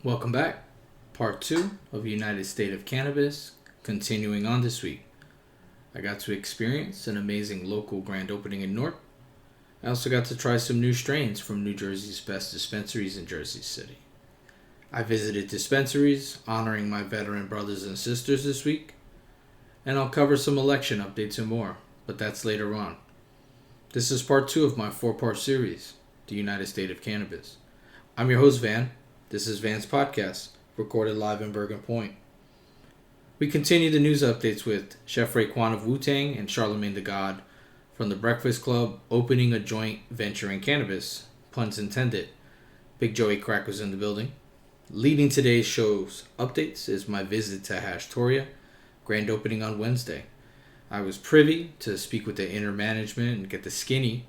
Welcome back. Part 2 of United State of Cannabis, continuing on this week. I got to experience an amazing local grand opening in Newark. I also got to try some new strains from New Jersey's best dispensaries in Jersey City. I visited dispensaries honoring my veteran brothers and sisters this week, and I'll cover some election updates and more, but that's later on. This is part 2 of my 4-part series, The United State of Cannabis. I'm your host, Van. This is VansPotCast, recorded live in Bergen Point. We continue the news updates with Chef Raekwon of Wu-Tang and Charlemagne the God from the Breakfast Club opening a joint venture in cannabis, puns intended. Big Joey Crack was in the building. Leading today's show's updates is my visit to Hashtoria, grand opening on Wednesday. I was privy to speak with the inner management and get the skinny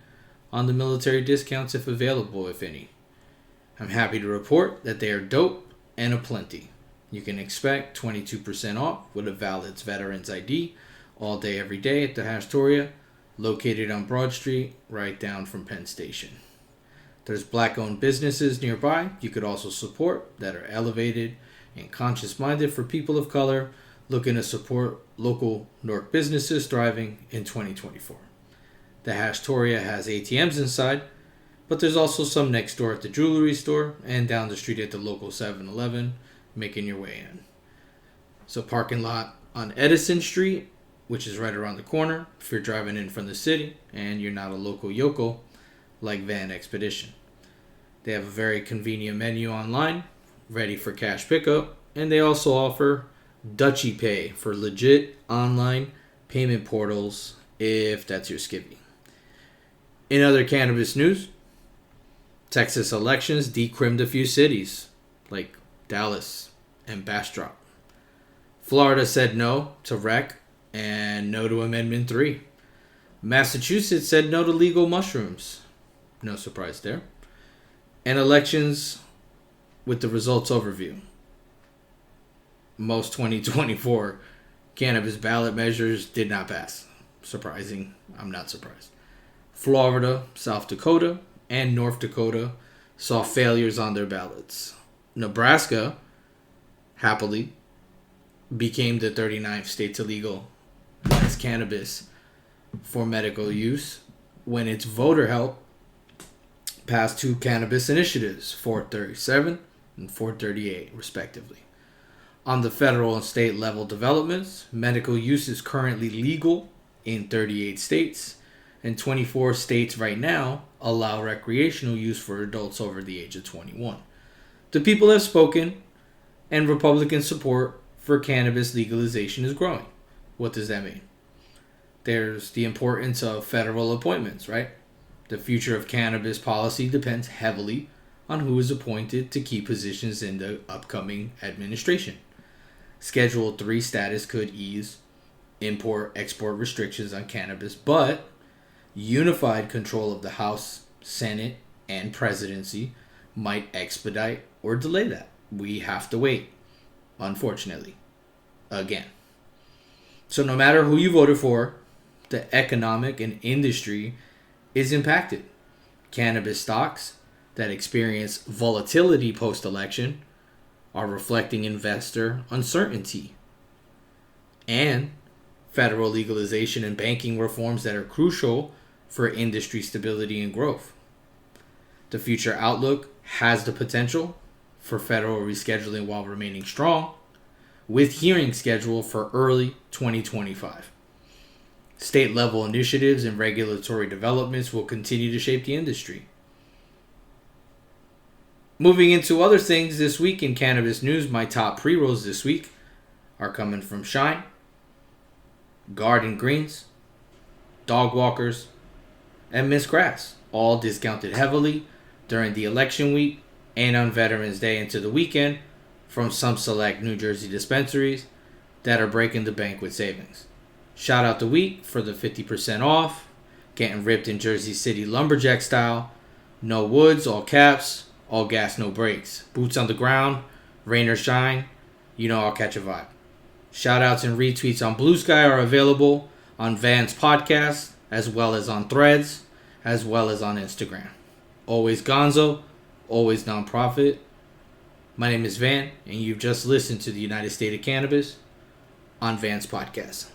on the military discounts if available, if any. I'm happy to report that they are dope and aplenty. You can expect 22% off with a valid Veterans ID all day, every day at the Hashtoria, located on Broad Street, right down from Penn Station. There's black-owned businesses nearby you could also support that are elevated and conscious-minded for people of color looking to support local Newark businesses thriving in 2024. The Hashtoria has ATMs inside, but there's also some next door at the jewelry store and down the street at the local 7-Eleven, making your way in. So parking lot on Edison Street, which is right around the corner if you're driving in from the city and you're not a local yokel like Van Expedition. They have a very convenient menu online, ready for cash pickup, and they also offer Dutchie Pay for legit online payment portals if that's your skivvy. In other cannabis news, Texas elections decrimmed a few cities, like Dallas and Bastrop. Florida said no to rec and no to Amendment 3. Massachusetts said no to legal mushrooms. No surprise there. And elections with the results overview. Most 2024 cannabis ballot measures did not pass. Surprising. I'm not surprised. Florida, South Dakota, and North Dakota saw failures on their ballots. Nebraska, happily, became the 39th state to legalize cannabis for medical use when its voter help passed 2 cannabis initiatives, 437 and 438, respectively. On the federal and state level developments, medical use is currently legal in 38 states, and 24 states right now allow recreational use for adults over the age of 21. The people have spoken, and Republican support for cannabis legalization is growing. What does that mean? There's the importance of federal appointments, right? The future of cannabis policy depends heavily on who is appointed to key positions in the upcoming administration. Schedule 3 status could ease import-export restrictions on cannabis, but unified control of the House, Senate, and presidency might expedite or delay that. We have to wait, unfortunately, again. So no matter who you voted for, the economic and industry is impacted. Cannabis stocks that experience volatility post-election are reflecting investor uncertainty. And federal legalization and banking reforms that are crucial for industry stability and growth. The future outlook has the potential for federal rescheduling while remaining strong, with hearings scheduled for early 2025. State-level initiatives and regulatory developments will continue to shape the industry. Moving into other things this week in cannabis news, my top pre-rolls this week are coming from Shine, Garden Greens, Dog Walkers, and Miss Grass, all discounted heavily during the election week and on Veterans Day into the weekend from some select New Jersey dispensaries that are breaking the bank with savings. Shout out the week for the 50% off, getting ripped in Jersey City lumberjack style, no woods, all caps, all gas, no brakes, boots on the ground, rain or shine, you know I'll catch a vibe. Shout outs and retweets on Blue Sky are available on VansPotCast, as well as on Threads, as well as on Instagram. Always Gonzo, always nonprofit, My name is Van, and you've just listened to the United State of Cannabis on VansPotCast.